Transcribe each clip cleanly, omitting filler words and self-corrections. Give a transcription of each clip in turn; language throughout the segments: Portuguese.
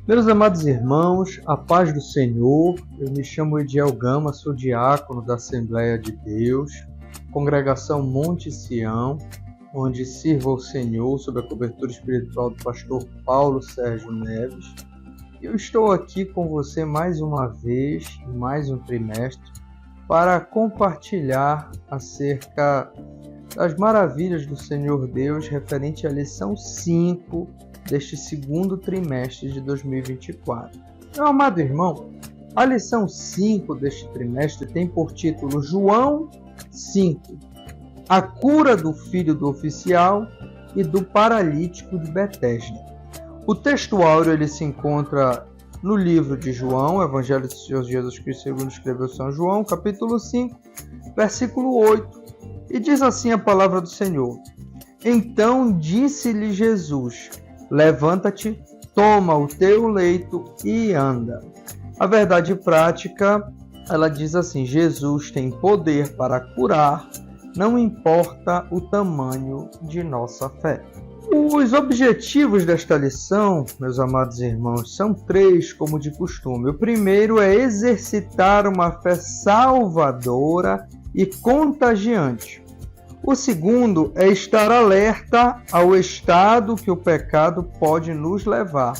Meus amados irmãos, a paz do Senhor. Eu me chamo Ediel Gama, sou diácono da Assembleia de Deus, Congregação Monte Sião, onde sirvo ao Senhor sob a cobertura espiritual do pastor Paulo Sérgio Neves. Eu estou aqui com você mais uma vez, em mais um trimestre, para compartilhar acerca das maravilhas do Senhor Deus referente à lição 5 deste segundo trimestre de 2024. Meu amado irmão, a lição 5 deste trimestre tem por título João 5, a cura do filho do oficial e do paralítico de Betesda. O texto áureo ele se encontra no livro de João, Evangelho do Senhor Jesus Cristo segundo escreveu São João, capítulo 5, versículo 8, e diz assim a palavra do Senhor: Então disse-lhe Jesus: Levanta-te, toma o teu leito e anda. A verdade prática, ela diz assim: Jesus tem poder para curar, não importa o tamanho de nossa fé. Os objetivos desta lição, meus amados irmãos, são 3, como de costume. O primeiro é exercitar uma fé salvadora e contagiante. O segundo é estar alerta ao estado que o pecado pode nos levar.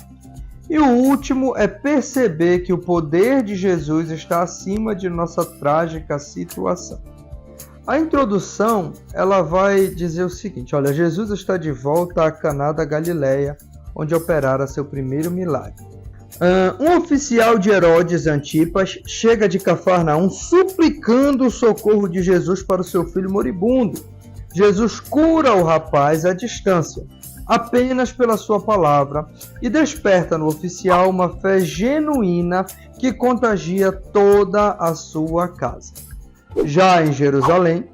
E o último é perceber que o poder de Jesus está acima de nossa trágica situação. A introdução, ela vai dizer o seguinte: olha, Jesus está de volta a Caná da Galileia, onde operara seu primeiro milagre. Um oficial de Herodes Antipas chega de Cafarnaum suplicando o socorro de Jesus para o seu filho moribundo. Jesus cura o rapaz à distância, apenas pela sua palavra, e desperta no oficial uma fé genuína que contagia toda a sua casa. Já em Jerusalém,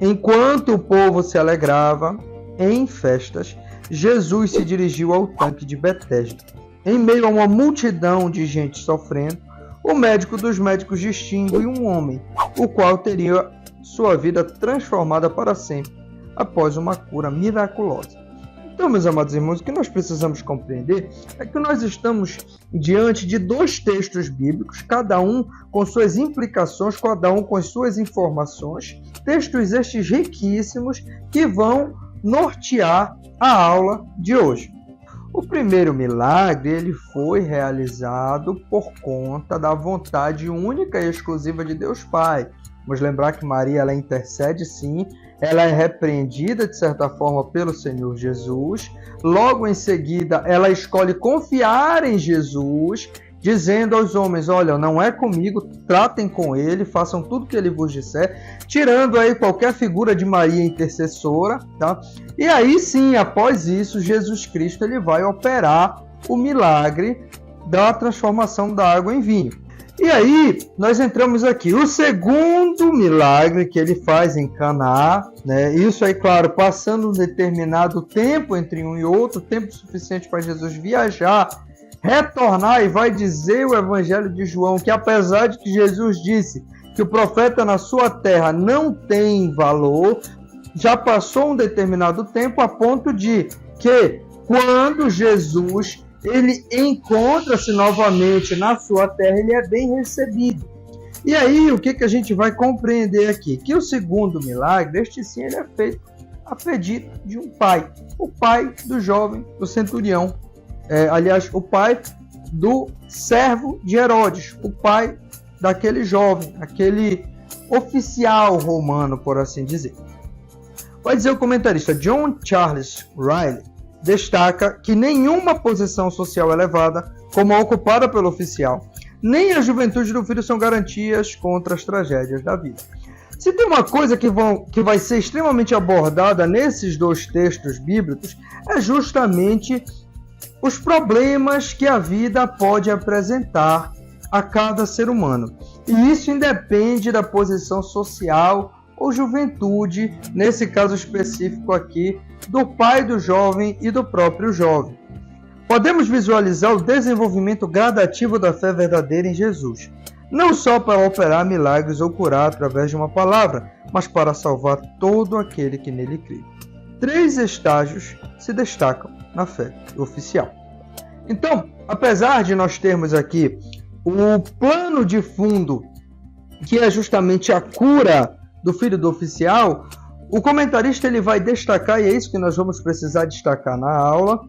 enquanto o povo se alegrava em festas, Jesus se dirigiu ao tanque de Betesda. Em meio a uma multidão de gente sofrendo, o médico dos médicos distingue um homem, o qual teria sua vida transformada para sempre, após uma cura miraculosa. Então, meus amados irmãos, o que nós precisamos compreender é que nós estamos diante de 2 textos bíblicos, cada um com suas implicações, cada um com as suas informações, textos estes riquíssimos que vão nortear a aula de hoje. O primeiro milagre ele foi realizado por conta da vontade única e exclusiva de Deus Pai. Vamos lembrar que Maria ela intercede sim, ela é repreendida de certa forma pelo Senhor Jesus. Logo em seguida, ela escolhe confiar em Jesus, dizendo aos homens: olha, não é comigo, tratem com ele, façam tudo o que ele vos disser, tirando aí qualquer figura de Maria intercessora, tá? E aí sim, após isso, Jesus Cristo ele vai operar o milagre da transformação da água em vinho. E aí, nós entramos aqui. O segundo milagre que ele faz em Caná, né? Isso aí, claro, passando um determinado tempo entre um e outro, tempo suficiente para Jesus viajar, retornar, e vai dizer o Evangelho de João que apesar de que Jesus disse que o profeta na sua terra não tem valor, já passou um determinado tempo a ponto de que quando Jesus ele encontra-se novamente na sua terra, ele é bem recebido. E aí, o que a gente vai compreender aqui? Que o segundo milagre, este sim, ele é feito a pedido de um pai. O pai do jovem, do centurião. Aliás, o pai do servo de Herodes. O pai daquele jovem, aquele oficial romano, por assim dizer. Vai dizer o comentarista John Charles Riley, destaca que nenhuma posição social elevada, como a ocupada pelo oficial, nem a juventude do filho são garantias contra as tragédias da vida. Se tem uma coisa que vai ser extremamente abordada nesses 2 textos bíblicos, é justamente os problemas que a vida pode apresentar a cada ser humano. E isso independe da posição social ou juventude, nesse caso específico aqui, do pai do jovem e do próprio jovem. Podemos visualizar o desenvolvimento gradativo da fé verdadeira em Jesus. não só para operar milagres ou curar através de uma palavra, mas para salvar todo aquele que nele crê. 3 estágios se destacam na fé oficial. Então, apesar de nós termos aqui o plano de fundo, que é justamente a cura do filho do oficial, o comentarista ele vai destacar, e é isso que nós vamos precisar destacar na aula,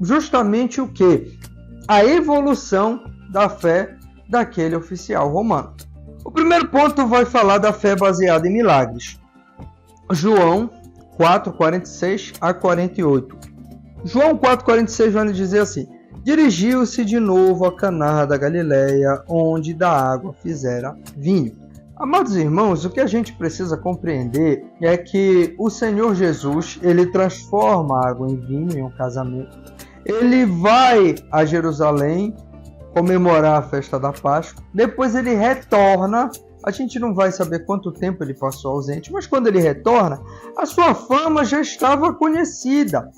justamente o que? A evolução da fé daquele oficial romano. O primeiro ponto vai falar da fé baseada em milagres. João 4, 46 a 48. João 4, 46 vai nos dizer assim: dirigiu-se de novo a Caná da Galileia, onde da água fizera vinho. Amados irmãos, o que a gente precisa compreender é que o Senhor Jesus, ele transforma a água em vinho em um casamento. Ele vai a Jerusalém comemorar a festa da Páscoa. Depois ele retorna. A gente não vai saber quanto tempo ele passou ausente, mas quando ele retorna, a sua fama já estava conhecida.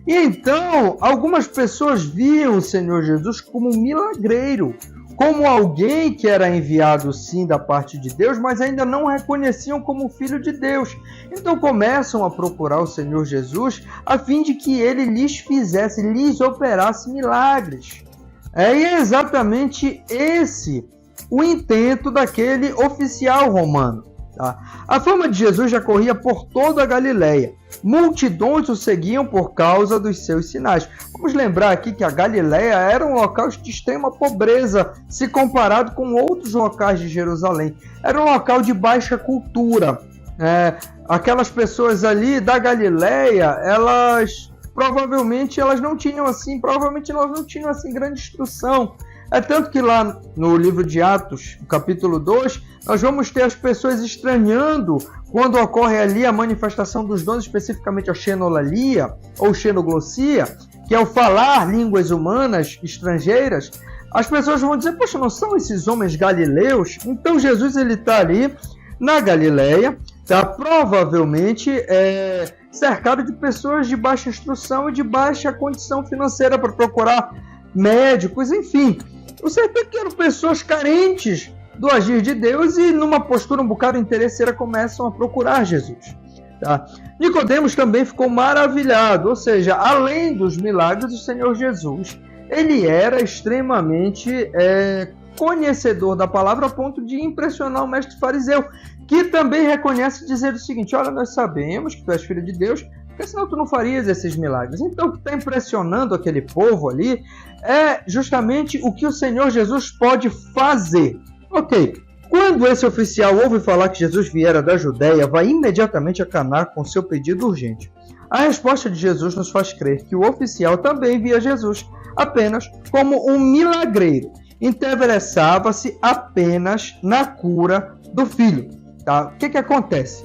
E então, algumas pessoas viam o Senhor Jesus como um milagreiro, como alguém que era enviado sim da parte de Deus, mas ainda não reconheciam como filho de Deus. Então começam a procurar o Senhor Jesus a fim de que ele lhes operasse milagres. E é exatamente esse o intento daquele oficial romano. Tá? A fama de Jesus já corria por toda a Galileia. Multidões o seguiam por causa dos seus sinais. Vamos lembrar aqui que a Galileia era um local de extrema pobreza, se comparado com outros locais de Jerusalém. Era um local de baixa cultura. Aquelas pessoas ali da Galileia, provavelmente nós não tinham assim grande instrução. É tanto que lá no livro de Atos, capítulo 2, nós vamos ter as pessoas estranhando quando ocorre ali a manifestação dos dons, especificamente a xenolalia ou xenoglossia, que é o falar línguas humanas estrangeiras. As pessoas vão dizer: poxa, não são esses homens galileus? Então Jesus está ali na Galileia, tá provavelmente cercado de pessoas de baixa instrução e de baixa condição financeira para procurar médicos, enfim. O certo é que eram pessoas carentes do agir de Deus e numa postura um bocado interesseira começam a procurar Jesus. Tá? Nicodemos também ficou maravilhado, ou seja, além dos milagres, o Senhor Jesus, ele era extremamente conhecedor da palavra a ponto de impressionar o mestre fariseu, que também reconhece dizer o seguinte: olha, nós sabemos que tu és filho de Deus, porque senão tu não farias esses milagres. Então o que está impressionando aquele povo ali é justamente o que o Senhor Jesus pode fazer. Ok, quando esse oficial ouve falar que Jesus viera da Judéia, vai imediatamente a Caná com seu pedido urgente. A resposta de Jesus nos faz crer que o oficial também via Jesus apenas como um milagreiro. Interessava-se apenas na cura do filho. Tá? O que acontece?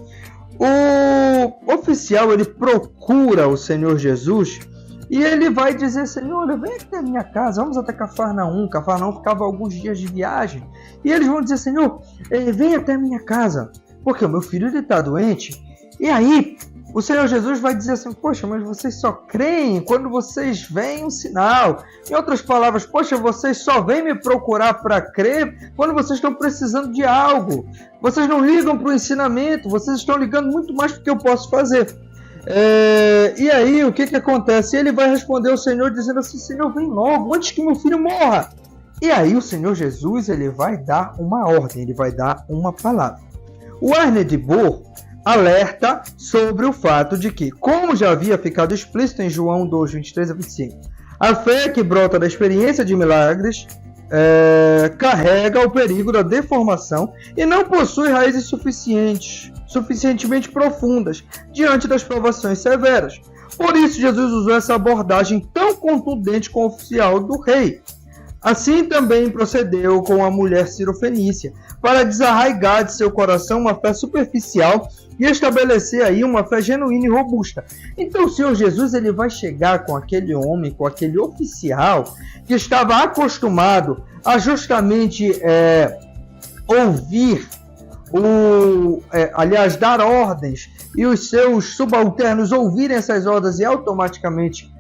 O oficial ele procura o Senhor Jesus e ele vai dizer: Senhor, vem aqui na minha casa, vamos até Cafarnaum. Cafarnaum ficava alguns dias de viagem. E eles vão dizer: Senhor, vem até a minha casa, porque o meu filho está doente. E aí o Senhor Jesus vai dizer assim: poxa, mas vocês só creem quando vocês veem um sinal. Em outras palavras, poxa, vocês só vêm me procurar para crer quando vocês estão precisando de algo. Vocês não ligam para o ensinamento, vocês estão ligando muito mais para o que eu posso fazer. E aí, o que acontece? Ele vai responder ao Senhor dizendo assim: Senhor, vem logo, antes que meu filho morra. E aí o Senhor Jesus ele vai dar uma ordem, ele vai dar uma palavra. O Arne de Boer alerta sobre o fato de que, como já havia ficado explícito em João 2, 23 a 25, a fé que brota da experiência de milagres carrega o perigo da deformação e não possui raízes suficientemente profundas diante das provações severas. Por isso, Jesus usou essa abordagem tão contundente com o oficial do rei. Assim também procedeu com a mulher cirofenícia, para desarraigar de seu coração uma fé superficial e estabelecer aí uma fé genuína e robusta. Então o Senhor Jesus ele vai chegar com aquele homem, com aquele oficial que estava acostumado a justamente ouvir, dar ordens e os seus subalternos ouvirem essas ordens e automaticamente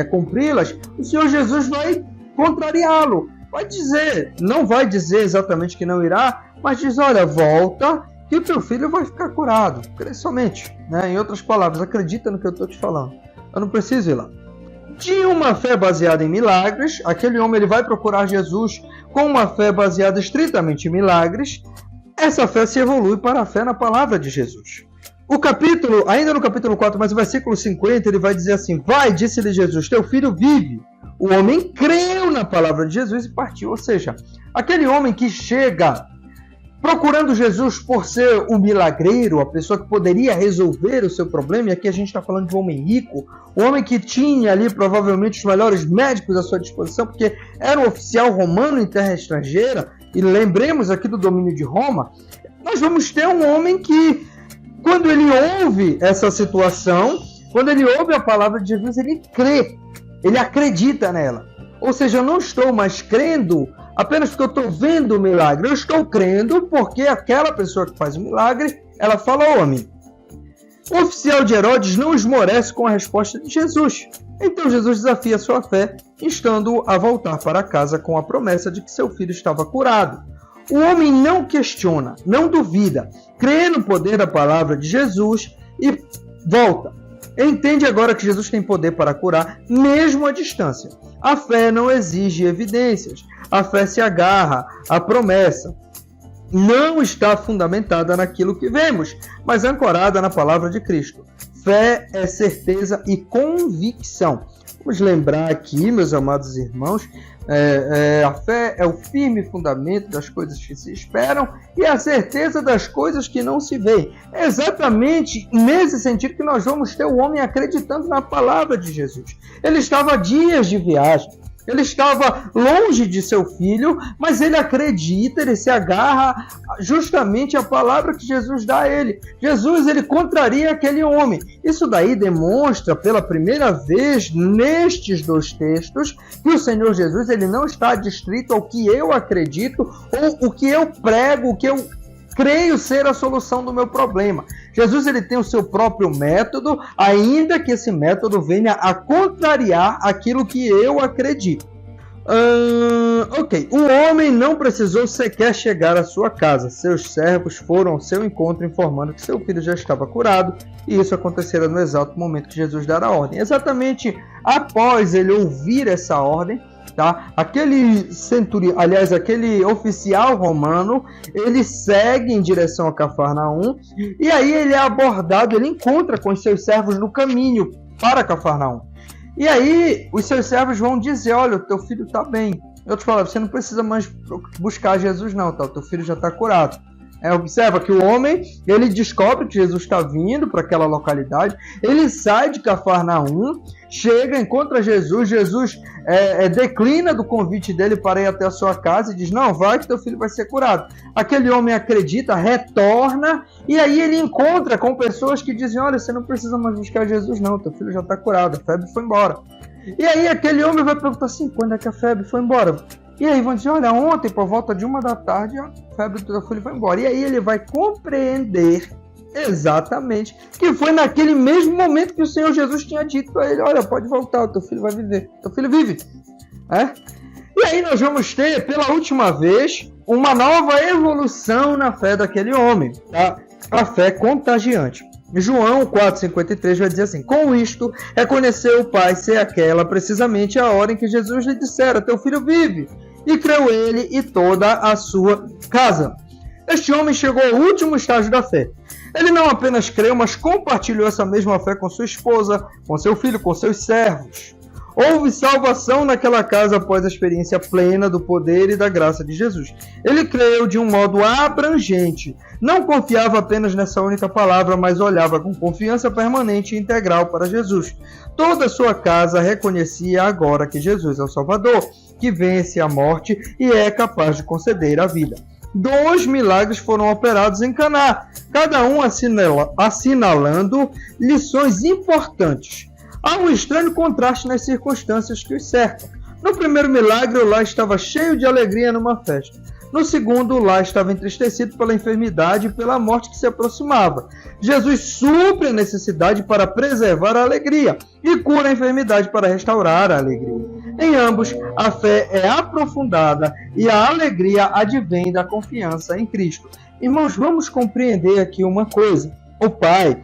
cumpri-las. O Senhor Jesus vai contrariá-lo. vai dizer, não vai dizer exatamente que não irá, mas diz, olha, volta, que o teu filho vai ficar curado. Crê somente, né? Em outras palavras, acredita no que eu estou te falando. Eu não preciso ir lá. Tinha uma fé baseada em milagres. Aquele homem ele vai procurar Jesus com uma fé baseada estritamente em milagres. Essa fé se evolui para a fé na palavra de Jesus. O capítulo, ainda no capítulo 4, mas o versículo 50, ele vai dizer assim: vai, disse-lhe Jesus, teu filho vive. O homem creu na palavra de Jesus e partiu. Ou seja, aquele homem que chega procurando Jesus por ser o milagreiro, a pessoa que poderia resolver o seu problema, e aqui a gente está falando de um homem rico, um homem que tinha ali provavelmente os melhores médicos à sua disposição, porque era um oficial romano em terra estrangeira, e lembremos aqui do domínio de Roma, nós vamos ter um homem que, quando ele ouve essa situação, quando ele ouve a palavra de Jesus, ele crê, ele acredita nela. Ou seja, eu não estou mais crendo apenas porque eu estou vendo o milagre, eu estou crendo porque aquela pessoa que faz o milagre, ela falou a mim. O oficial de Herodes não esmorece com a resposta de Jesus. Então Jesus desafia sua fé, instando-o a voltar para casa com a promessa de que seu filho estava curado. O homem não questiona, não duvida, crê no poder da palavra de Jesus e volta. Entende agora que Jesus tem poder para curar, mesmo à distância. A fé não exige evidências. A fé se agarra à promessa. Não está fundamentada naquilo que vemos, mas ancorada na palavra de Cristo. Fé é certeza e convicção. Vamos lembrar aqui, meus amados irmãos, a fé é o firme fundamento das coisas que se esperam e a certeza das coisas que não se veem. É exatamente nesse sentido que nós vamos ter o homem acreditando na palavra de Jesus. Ele estava a dias de viagem, ele estava longe de seu filho, mas ele acredita, ele se agarra justamente à palavra que Jesus dá a ele. Jesus, ele contraria aquele homem. Isso daí demonstra pela primeira vez nestes dois textos que o Senhor Jesus ele não está adstrito ao que eu acredito ou o que eu prego, o que eu creio ser a solução do meu problema. Jesus ele tem o seu próprio método, ainda que esse método venha a contrariar aquilo que eu acredito. Ok, o homem não precisou sequer chegar à sua casa. Seus servos foram ao seu encontro informando que seu filho já estava curado, e isso acontecera no exato momento que Jesus dará a ordem. Exatamente após ele ouvir essa ordem, tá? Aquele oficial romano, ele segue em direção a Cafarnaum, e aí ele é abordado, ele encontra com os seus servos no caminho para Cafarnaum. E aí os seus servos vão dizer, olha, o teu filho está bem. Eu te falo, você não precisa mais buscar Jesus não, tá? O teu filho já está curado. Observa que o homem, ele descobre que Jesus está vindo para aquela localidade, ele sai de Cafarnaum, chega, encontra Jesus, Jesus declina do convite dele para ir até a sua casa e diz, não, vai que teu filho vai ser curado. Aquele homem acredita, retorna, e aí ele encontra com pessoas que dizem, olha, você não precisa mais buscar Jesus não, teu filho já está curado, a febre foi embora. E aí aquele homem vai perguntar assim, quando é que a febre foi embora? E aí vão dizer, olha, ontem por volta de 1h a febre do teu filho foi embora. E aí ele vai compreender exatamente que foi naquele mesmo momento que o Senhor Jesus tinha dito a ele, olha, pode voltar, o teu filho vai viver, teu filho vive. E aí nós vamos ter, pela última vez, uma nova evolução na fé daquele homem, tá? A fé contagiante. João 4,53 vai dizer assim, com isto, reconheceu o Pai ser aquela precisamente a hora em que Jesus lhe dissera, teu filho vive. E creu ele e toda a sua casa. Este homem chegou ao último estágio da fé. Ele não apenas creu, mas compartilhou essa mesma fé com sua esposa, com seu filho, com seus servos. Houve salvação naquela casa após a experiência plena do poder e da graça de Jesus. Ele creu de um modo abrangente. Não confiava apenas nessa única palavra, mas olhava com confiança permanente e integral para Jesus. Toda a sua casa reconhecia agora que Jesus é o Salvador, que vence a morte e é capaz de conceder a vida. 2 milagres foram operados em Caná, cada um assinalando lições importantes. Há um estranho contraste nas circunstâncias que os cercam. No primeiro milagre, o lar estava cheio de alegria numa festa. No segundo, o lar estava entristecido pela enfermidade e pela morte que se aproximava. Jesus supre a necessidade para preservar a alegria e cura a enfermidade para restaurar a alegria. Em ambos, a fé é aprofundada e a alegria advém da confiança em Cristo. Irmãos, vamos compreender aqui uma coisa. O pai,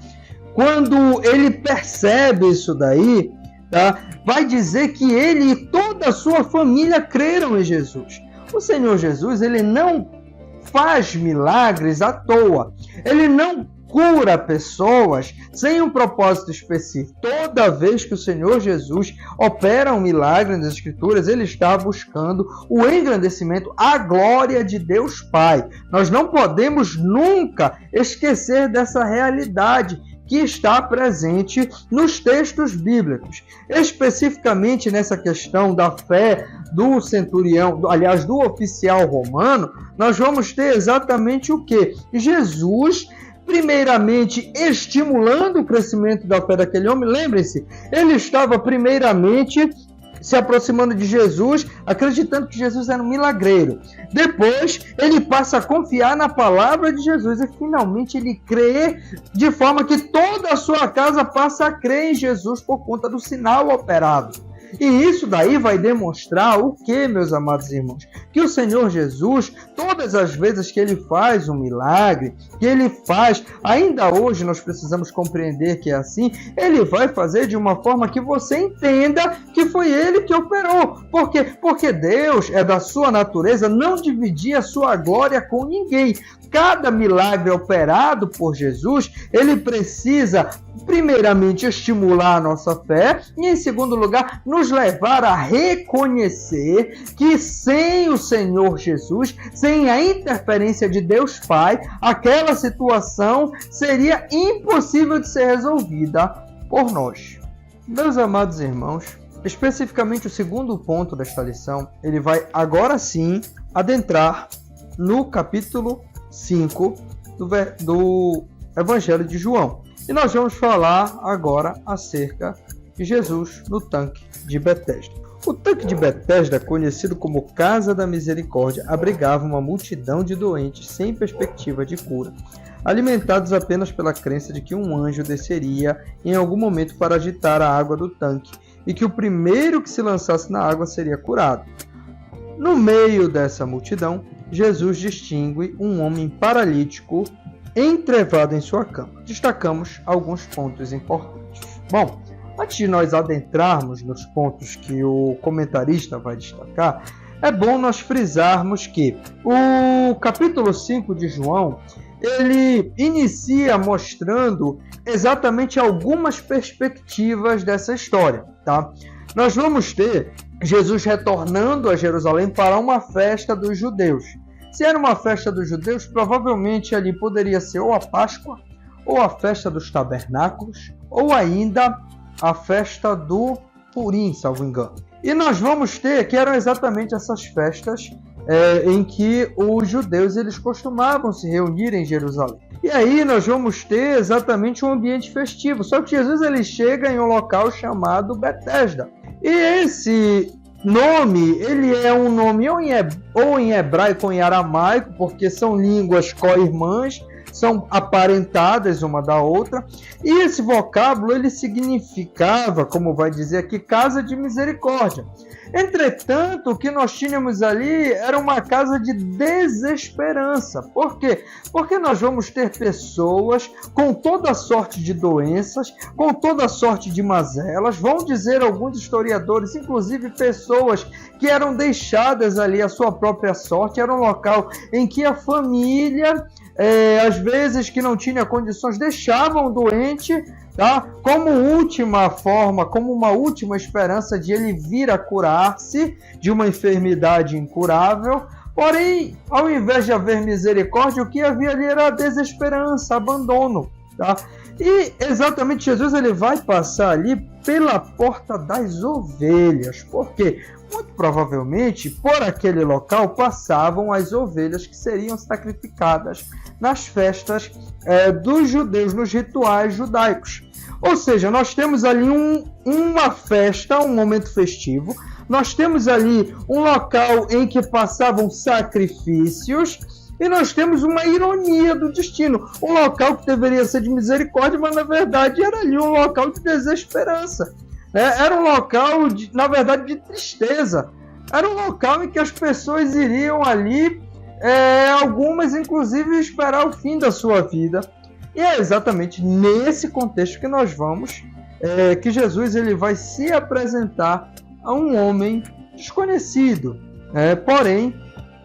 quando ele percebe isso daí, tá, vai dizer que ele e toda a sua família creram em Jesus. O Senhor Jesus, ele não faz milagres à toa. Ele não cura pessoas sem um propósito específico. Toda vez que o Senhor Jesus opera um milagre nas Escrituras, ele está buscando o engrandecimento, a glória de Deus Pai. Nós não podemos nunca esquecer dessa realidade que está presente nos textos bíblicos. Especificamente nessa questão da fé do centurião, aliás, do oficial romano, nós vamos ter exatamente o quê? Jesus, primeiramente, estimulando o crescimento da fé daquele homem. Lembrem-se, ele estava primeiramente se aproximando de Jesus, acreditando que Jesus era um milagreiro. Depois, ele passa a confiar na palavra de Jesus e, finalmente, ele crê de forma que toda a sua casa passa a crer em Jesus por conta do sinal operado. E isso daí vai demonstrar o que, meus amados irmãos? Que o Senhor Jesus, todas as vezes que ele faz um milagre, que ele faz, ainda hoje nós precisamos compreender que é assim, ele vai fazer de uma forma que você entenda que foi ele que operou. Por quê? Porque Deus é da sua natureza não dividir a sua glória com ninguém. Cada milagre operado por Jesus, ele precisa, primeiramente, estimular a nossa fé e, em segundo lugar, nos levar a reconhecer que sem o Senhor Jesus, sem a interferência de Deus Pai, aquela situação seria impossível de ser resolvida por nós. Meus amados irmãos, especificamente o segundo ponto desta lição, ele vai agora sim adentrar no capítulo 5 do Evangelho de João. E nós vamos falar agora acerca de Jesus no tanque de Betesda. O tanque de Betesda, conhecido como Casa da Misericórdia, abrigava uma multidão de doentes sem perspectiva de cura, alimentados apenas pela crença de que um anjo desceria em algum momento para agitar a água do tanque e que o primeiro que se lançasse na água seria curado. No meio dessa multidão, Jesus distingue um homem paralítico entrevado em sua cama. Destacamos alguns pontos importantes. Bom, antes de nós adentrarmos nos pontos que o comentarista vai destacar, é bom nós frisarmos que o capítulo 5 de João, ele inicia mostrando exatamente algumas perspectivas dessa história, tá? Nós vamos ter Jesus retornando a Jerusalém para uma festa dos judeus. Se era uma festa dos judeus, provavelmente ali poderia ser ou a Páscoa, ou a festa dos tabernáculos, ou ainda a festa do Purim, salvo engano. E nós vamos ter que eram exatamente essas festas em que os judeus eles costumavam se reunir em Jerusalém. E aí nós vamos ter exatamente um ambiente festivo. Só que Jesus ele chega em um local chamado Betesda. E esse nome, ele é um nome ou em hebraico ou em aramaico, porque são línguas co-irmãs, são aparentadas uma da outra. E esse vocábulo, ele significava, como vai dizer aqui, casa de misericórdia. Entretanto, o que nós tínhamos ali era uma casa de desesperança. Por quê? Porque nós vamos ter pessoas com toda sorte de doenças, com toda sorte de mazelas. Vão dizer alguns historiadores, inclusive pessoas que eram deixadas ali à sua própria sorte. Era um local em que a família, às vezes que não tinha condições, deixavam o doente, tá? Como última forma, como uma última esperança de ele vir a curar-se de uma enfermidade incurável. Porém, ao invés de haver misericórdia, o que havia ali era desesperança, abandono, tá? E exatamente Jesus ele vai passar ali pela porta das ovelhas. Por quê? Muito provavelmente, por aquele local passavam as ovelhas que seriam sacrificadas nas festas dos judeus, nos rituais judaicos. Ou seja, nós temos ali uma festa, um momento festivo, nós temos ali um local em que passavam sacrifícios, e nós temos uma ironia do destino, um local que deveria ser de misericórdia, mas na verdade era ali um local de desesperança. Era um local, na verdade, de tristeza. Era um local em que as pessoas iriam ali, algumas inclusive esperar o fim da sua vida. E é exatamente nesse contexto que nós vamos, que Jesus ele vai se apresentar a um homem desconhecido. Porém,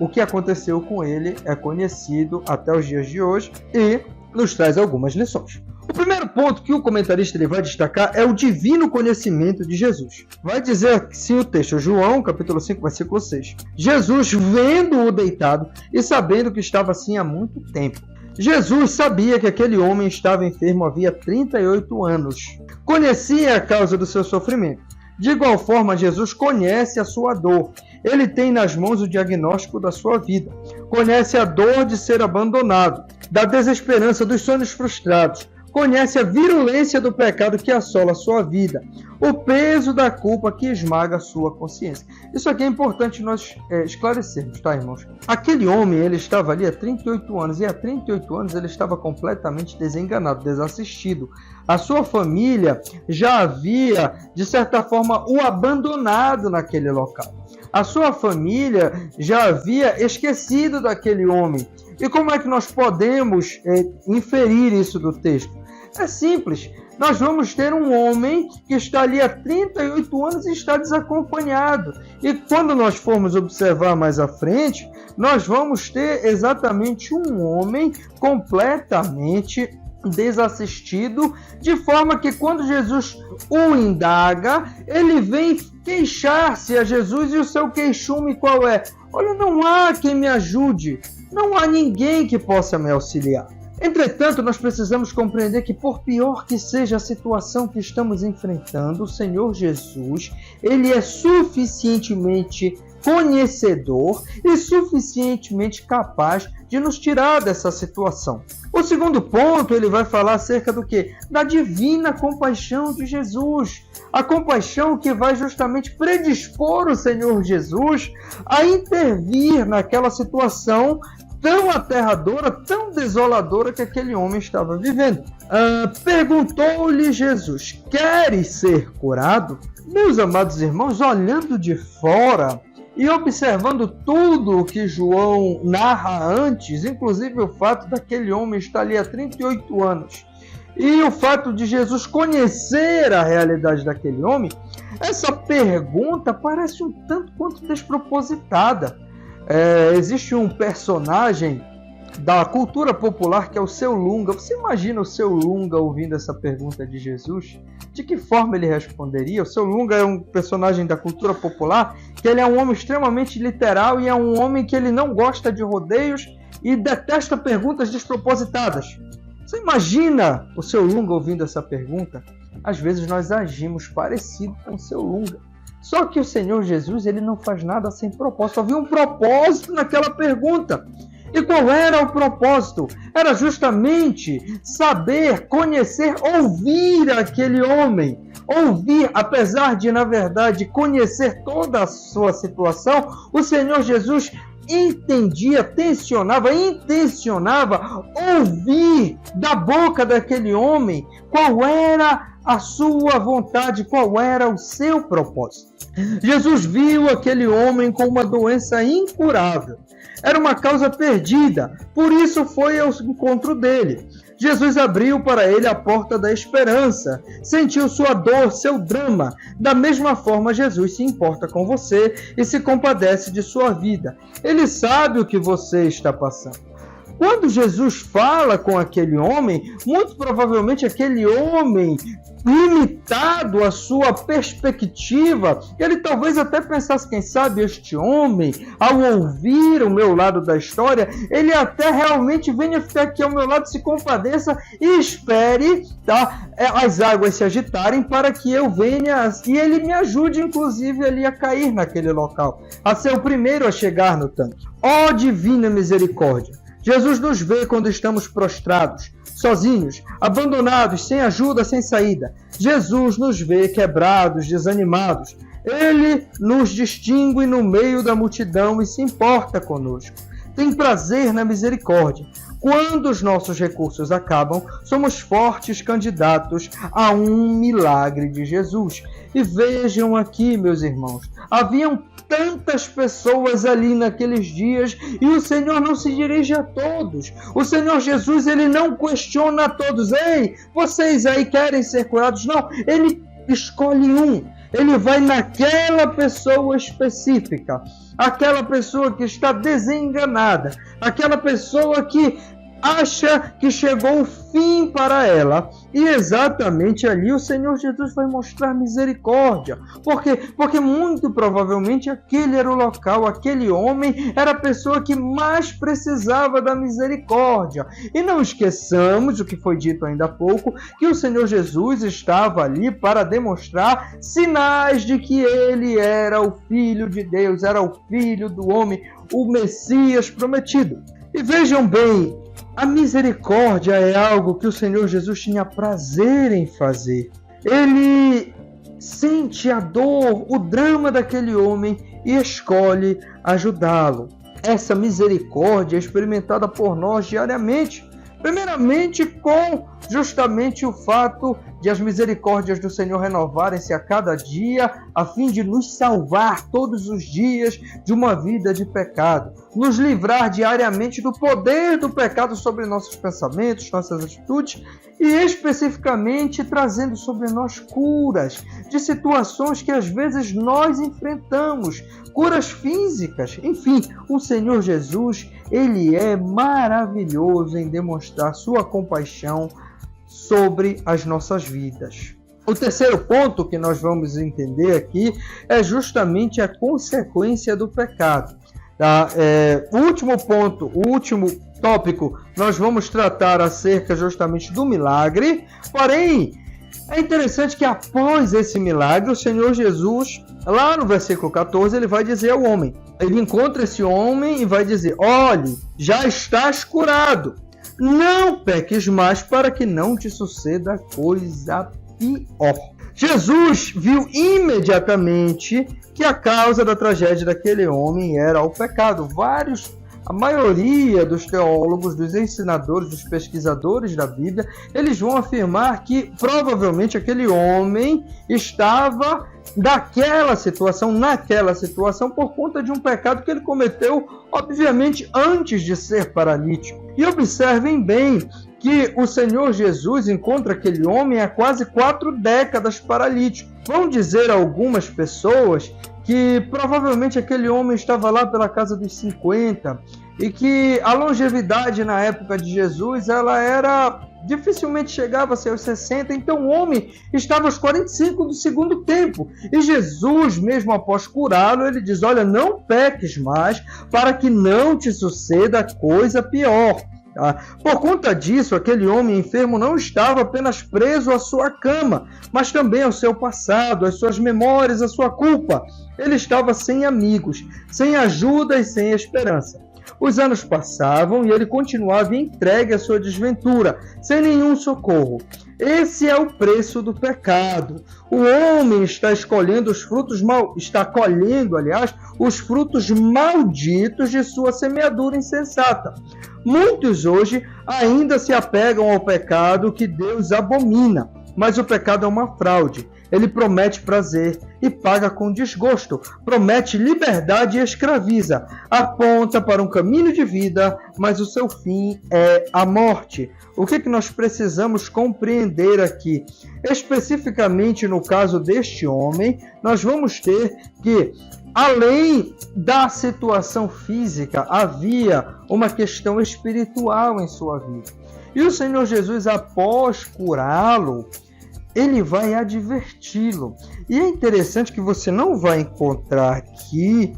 o que aconteceu com ele é conhecido até os dias de hoje e nos traz algumas lições. O primeiro ponto que o comentarista ele vai destacar é o divino conhecimento de Jesus. Vai dizer assim o texto, João, capítulo 5, versículo 6. Jesus, vendo-o deitado e sabendo que estava assim há muito tempo. Jesus sabia que aquele homem estava enfermo havia 38 anos. Conhecia a causa do seu sofrimento. De igual forma, Jesus conhece a sua dor. Ele tem nas mãos o diagnóstico da sua vida. Conhece a dor de ser abandonado, da desesperança, dos sonhos frustrados. Conhece a virulência do pecado que assola a sua vida, o peso da culpa que esmaga a sua consciência. Isso aqui é importante nós esclarecermos, tá, irmãos? Aquele homem, ele estava ali há 38 anos, e há 38 anos ele estava completamente desenganado, desassistido. A sua família já havia, de certa forma, o abandonado naquele local. A sua família já havia esquecido daquele homem. E como é que nós podemos inferir isso do texto? É simples. Nós vamos ter um homem que está ali há 38 anos e está desacompanhado. E quando nós formos observar mais à frente, nós vamos ter exatamente um homem completamente desassistido, de forma que quando Jesus o indaga, ele vem queixar-se a Jesus e o seu queixume qual é? Olha, não há quem me ajude, não há ninguém que possa me auxiliar. Entretanto, nós precisamos compreender que, por pior que seja a situação que estamos enfrentando, o Senhor Jesus, ele é suficientemente conhecedor e suficientemente capaz de nos tirar dessa situação. O segundo ponto, ele vai falar acerca do quê? Da divina compaixão de Jesus. A compaixão que vai justamente predispor o Senhor Jesus a intervir naquela situação tão aterradora, tão desoladora que aquele homem estava vivendo. Perguntou-lhe Jesus, queres ser curado? Meus amados irmãos, olhando de fora e observando tudo o que João narra antes, inclusive o fato daquele homem estar ali há 38 anos, e o fato de Jesus conhecer a realidade daquele homem, essa pergunta parece um tanto quanto despropositada. Existe um personagem da cultura popular que é o Seu Lunga. Você imagina o Seu Lunga ouvindo essa pergunta de Jesus? De que forma ele responderia? O Seu Lunga é um personagem da cultura popular que ele é um homem extremamente literal e é um homem que ele não gosta de rodeios e detesta perguntas despropositadas. Você imagina o Seu Lunga ouvindo essa pergunta? Às vezes nós agimos parecido com o Seu Lunga. Só que o Senhor Jesus ele não faz nada sem propósito. Havia um propósito naquela pergunta. E qual era o propósito? Era justamente saber, conhecer, ouvir aquele homem. Ouvir, apesar de, na verdade, conhecer toda a sua situação, o Senhor Jesus intencionava ouvir da boca daquele homem qual era a sua vontade, qual era o seu propósito. Jesus viu aquele homem com uma doença incurável. Era uma causa perdida, por isso foi ao encontro dele. Jesus abriu para ele a porta da esperança, sentiu sua dor, seu drama. Da mesma forma, Jesus se importa com você e se compadece de sua vida. Ele sabe o que você está passando. Quando Jesus fala com aquele homem, muito provavelmente aquele homem, limitado à sua perspectiva, ele talvez até pensasse, quem sabe este homem, ao ouvir o meu lado da história, ele até realmente venha ficar aqui ao meu lado, se compadeça e espere, tá, as águas se agitarem para que eu venha e ele me ajude, inclusive, ali a cair naquele local, a ser o primeiro a chegar no tanque. Ó divina misericórdia! Jesus nos vê quando estamos prostrados, sozinhos, abandonados, sem ajuda, sem saída. Jesus nos vê quebrados, desanimados. Ele nos distingue no meio da multidão e se importa conosco. Tem prazer na misericórdia. quando os nossos recursos acabam, somos fortes candidatos a um milagre de Jesus. E vejam aqui, meus irmãos, haviam tantas pessoas ali naqueles dias e o Senhor não se dirige a todos. O Senhor Jesus, ele não questiona a todos. Ei, vocês aí querem ser curados? Não, ele escolhe um. Ele vai naquela pessoa específica, aquela pessoa que está desenganada, aquela pessoa que acha que chegou o fim para ela. E exatamente ali o Senhor Jesus vai mostrar misericórdia. Por quê? Porque muito provavelmente aquele era o local, aquele homem era a pessoa que mais precisava da misericórdia. E não esqueçamos o que foi dito ainda há pouco, que o Senhor Jesus estava ali para demonstrar sinais de que ele era o Filho de Deus, era o Filho do homem, o Messias prometido. E vejam bem, a misericórdia é algo que o Senhor Jesus tinha prazer em fazer. Ele sente a dor, o drama daquele homem e escolhe ajudá-lo. Essa misericórdia é experimentada por nós diariamente. Primeiramente com justamente o fato de as misericórdias do Senhor renovarem-se a cada dia, a fim de nos salvar todos os dias de uma vida de pecado, nos livrar diariamente do poder do pecado sobre nossos pensamentos, nossas atitudes e especificamente trazendo sobre nós curas de situações que às vezes nós enfrentamos, curas físicas. Enfim, o Senhor Jesus, ele é maravilhoso em demonstrar sua compaixão sobre as nossas vidas. O terceiro ponto que nós vamos entender aqui é justamente a consequência do pecado. O último ponto, o último tópico, nós vamos tratar acerca justamente do milagre. Porém, é interessante que após esse milagre, o Senhor Jesus, lá no versículo 14, ele vai dizer ao homem, ele encontra esse homem e vai dizer, olhe, já estás curado. Não peques mais para que não te suceda coisa pior. Jesus viu imediatamente que a causa da tragédia daquele homem era o pecado. A maioria dos teólogos, dos ensinadores, dos pesquisadores da Bíblia, eles vão afirmar que provavelmente aquele homem estava naquela situação por conta de um pecado que ele cometeu, obviamente, antes de ser paralítico. E observem bem que o Senhor Jesus encontra aquele homem há quase 4 décadas paralítico. Vão dizer algumas pessoas que provavelmente aquele homem estava lá pela casa dos 50 e que a longevidade na época de Jesus, dificilmente chegava-se aos 60, então o homem estava aos 45 do segundo tempo. E Jesus, mesmo após curá-lo, ele diz, olha, não peques mais para que não te suceda coisa pior. Por conta disso, aquele homem enfermo não estava apenas preso à sua cama, mas também ao seu passado, às suas memórias, à sua culpa. Ele estava sem amigos, sem ajuda e sem esperança. Os anos passavam e ele continuava entregue à sua desventura, sem nenhum socorro. Esse é o preço do pecado. O homem está colhendo os frutos malditos de sua semeadura insensata. Muitos hoje ainda se apegam ao pecado que Deus abomina, mas o pecado é uma fraude. Ele promete prazer e paga com desgosto, promete liberdade e escraviza, aponta para um caminho de vida, mas o seu fim é a morte. O que nós precisamos compreender aqui? Especificamente no caso deste homem, nós vamos ter que, além da situação física, havia uma questão espiritual em sua vida. E o Senhor Jesus, após curá-lo, ele vai adverti-lo. E é interessante que você não vai encontrar aqui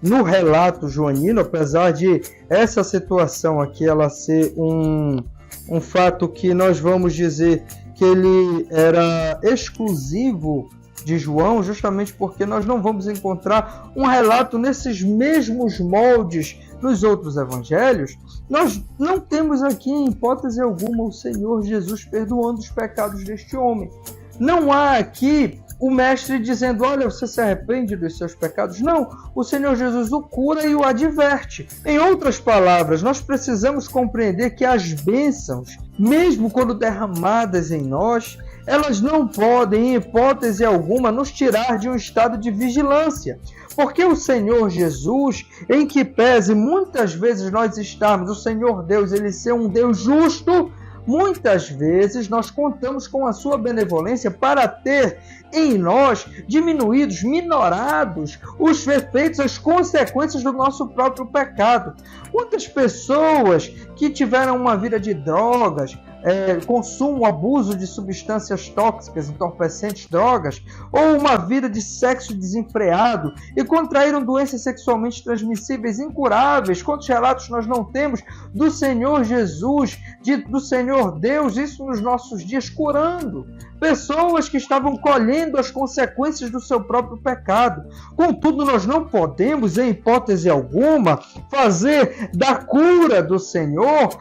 no relato joanino, apesar de essa situação aqui ela ser um fato que nós vamos dizer que ele era exclusivo de João, justamente porque nós não vamos encontrar um relato nesses mesmos moldes nos outros evangelhos. Nós não temos aqui, em hipótese alguma, o Senhor Jesus perdoando os pecados deste homem. Não há aqui o mestre dizendo, olha, você se arrepende dos seus pecados? Não, o Senhor Jesus o cura e o adverte. Em outras palavras, nós precisamos compreender que as bênçãos, mesmo quando derramadas em nós, elas não podem, em hipótese alguma, nos tirar de um estado de vigilância. Porque o Senhor Jesus, em que pese muitas vezes nós estarmos, o Senhor Deus, ele ser um Deus justo, muitas vezes nós contamos com a sua benevolência para ter em nós diminuídos, minorados os efeitos, as consequências do nosso próprio pecado. Quantas pessoas que tiveram uma vida de drogas, consumo, abuso de substâncias tóxicas, entorpecentes, drogas, ou uma vida de sexo desenfreado e contraíram doenças sexualmente transmissíveis incuráveis. Quantos relatos nós não temos do Senhor Jesus, do Senhor Deus, isso nos nossos dias, curando pessoas que estavam colhendo as consequências do seu próprio pecado. Contudo, nós não podemos, em hipótese alguma, fazer da cura do Senhor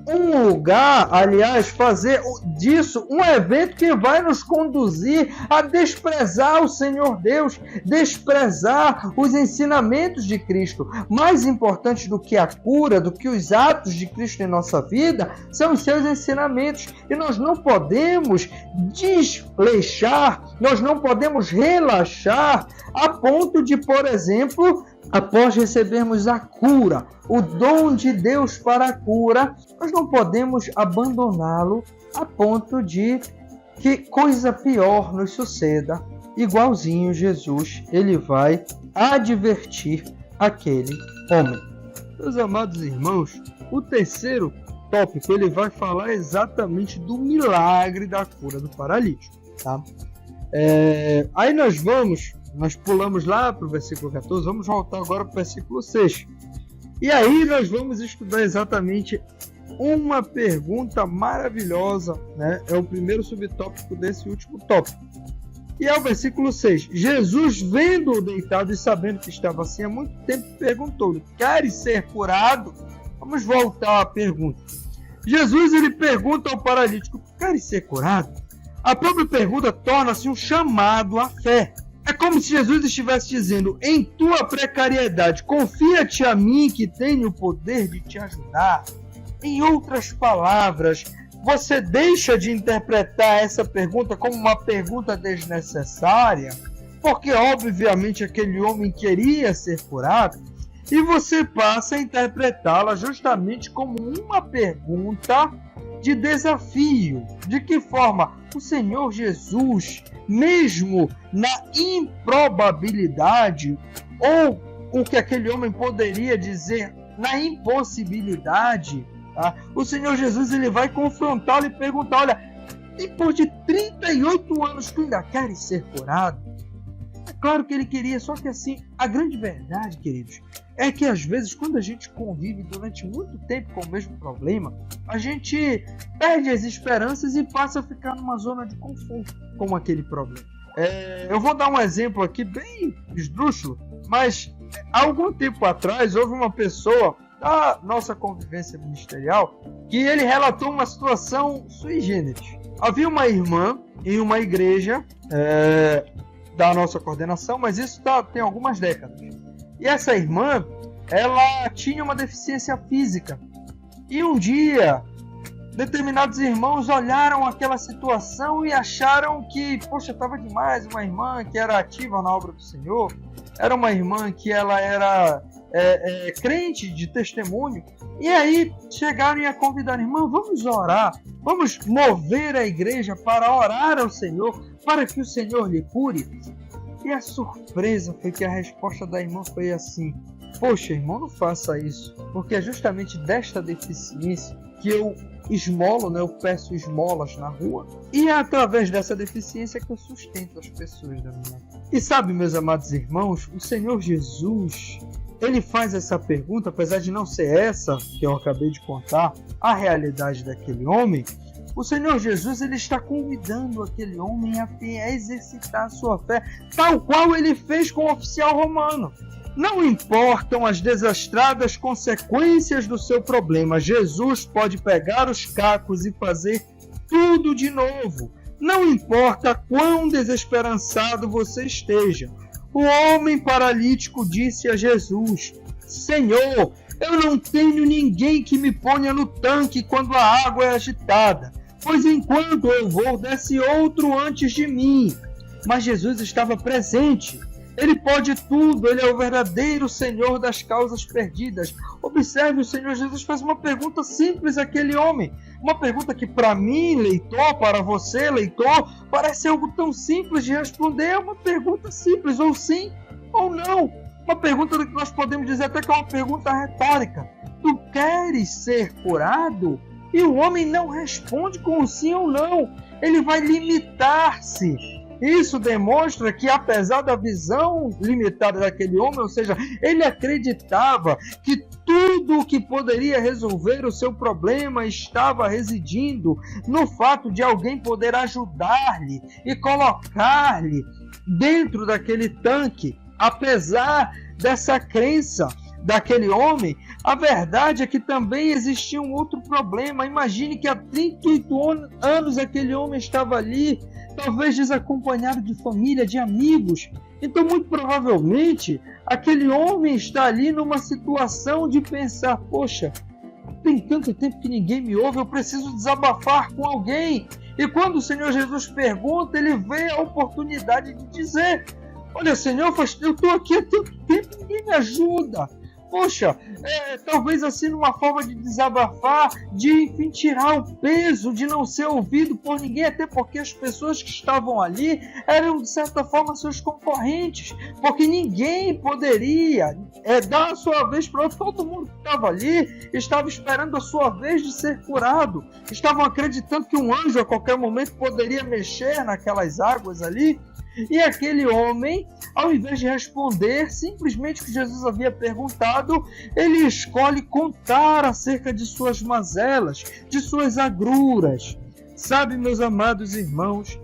um lugar, aliás, fazer disso um evento que vai nos conduzir a desprezar o Senhor Deus, desprezar os ensinamentos de Cristo. Mais importante do que a cura, do que os atos de Cristo em nossa vida, são os seus ensinamentos. E nós não podemos desleixar, nós não podemos relaxar a ponto de, por exemplo, após recebermos a cura, o dom de Deus para a cura, nós não podemos abandoná-lo a ponto de que coisa pior nos suceda. Igualzinho Jesus, ele vai advertir aquele homem. Meus amados irmãos, o terceiro tópico, ele vai falar exatamente do milagre da cura do paralítico. Tá? Aí nós pulamos lá para o versículo 14, vamos voltar agora para o versículo 6. E aí nós vamos estudar exatamente uma pergunta maravilhosa, né? É o primeiro subtópico desse último tópico. E é o versículo 6. Jesus, vendo-o deitado e sabendo que estava assim há muito tempo, perguntou-lhe, queres ser curado? Vamos voltar à pergunta. Jesus, ele pergunta ao paralítico, queres ser curado? A própria pergunta torna-se um chamado à fé. É como se Jesus estivesse dizendo, em tua precariedade, confia-te a mim que tenho o poder de te ajudar. Em outras palavras, você deixa de interpretar essa pergunta como uma pergunta desnecessária, porque obviamente aquele homem queria ser curado, e você passa a interpretá-la justamente como uma pergunta de desafio. De que forma? O Senhor Jesus, mesmo na improbabilidade, ou o que aquele homem poderia dizer na impossibilidade, tá? O Senhor Jesus, ele vai confrontá-lo e perguntar, olha, depois de 38 anos tu ainda queres ser curado? É claro que ele queria, só que assim, a grande verdade, queridos, é que às vezes quando a gente convive durante muito tempo com o mesmo problema, a gente perde as esperanças e passa a ficar numa zona de conforto com aquele problema. Eu vou dar um exemplo aqui bem esdrúxulo, mas há algum tempo atrás houve uma pessoa da nossa convivência ministerial que ele relatou uma situação sui generis. Havia uma irmã em uma igreja da nossa coordenação, mas isso tem algumas décadas. E essa irmã, ela tinha uma deficiência física. E um dia, determinados irmãos olharam aquela situação e acharam que, poxa, estava demais, uma irmã que era ativa na obra do Senhor, era uma irmã que ela era crente de testemunho. E aí chegaram e a convidar, irmã, vamos orar, vamos mover a igreja para orar ao Senhor, para que o Senhor lhe cure. E a surpresa foi que a resposta da irmã foi assim, poxa, irmão, não faça isso, porque é justamente desta deficiência que eu esmolo, né? Eu peço esmolas na rua, e é através dessa deficiência que eu sustento as pessoas da minha vida. E sabe, meus amados irmãos, o Senhor Jesus, ele faz essa pergunta, apesar de não ser essa que eu acabei de contar, a realidade daquele homem. O Senhor Jesus, ele está convidando aquele homem a exercitar a sua fé, tal qual ele fez com o oficial romano. Não importam as desastradas consequências do seu problema, Jesus pode pegar os cacos e fazer tudo de novo. Não importa quão desesperançado você esteja. O homem paralítico disse a Jesus: Senhor, eu não tenho ninguém que me ponha no tanque quando a água é agitada, pois enquanto eu vou, desce outro antes de mim. Mas Jesus estava presente. Ele pode tudo, ele é o verdadeiro Senhor das causas perdidas. Observe, o Senhor Jesus faz uma pergunta simples àquele homem. Uma pergunta que para mim, leitor, para você, leitor, parece algo tão simples de responder. É uma pergunta simples, ou sim ou não. Uma pergunta que nós podemos dizer até que é uma pergunta retórica. Tu queres ser curado? E o homem não responde com sim ou não. Ele vai limitar-se. Isso demonstra que, apesar da visão limitada daquele homem, ou seja, ele acreditava que tudo o que poderia resolver o seu problema estava residindo no fato de alguém poder ajudar-lhe e colocar-lhe dentro daquele tanque. Apesar dessa crença daquele homem, a verdade é que também existia um outro problema. Imagine que há 38 anos aquele homem estava ali, talvez desacompanhado de família, de amigos. Então, muito provavelmente, aquele homem está ali numa situação de pensar: poxa, tem tanto tempo que ninguém me ouve, eu preciso desabafar com alguém. E quando o Senhor Jesus pergunta, ele vê a oportunidade de dizer: olha, Senhor, eu estou aqui há tanto tempo, ninguém me ajuda. Poxa, talvez assim numa forma de desabafar, de enfim tirar o peso de não ser ouvido por ninguém, até porque as pessoas que estavam ali eram de certa forma seus concorrentes, porque ninguém poderia dar a sua vez para outro. Todo mundo que estava ali estava esperando a sua vez de ser curado, estavam acreditando que um anjo a qualquer momento poderia mexer naquelas águas ali. E aquele homem, ao invés de responder simplesmente o que Jesus havia perguntado, ele escolhe contar acerca de suas mazelas, de suas agruras. Sabe, meus amados irmãos,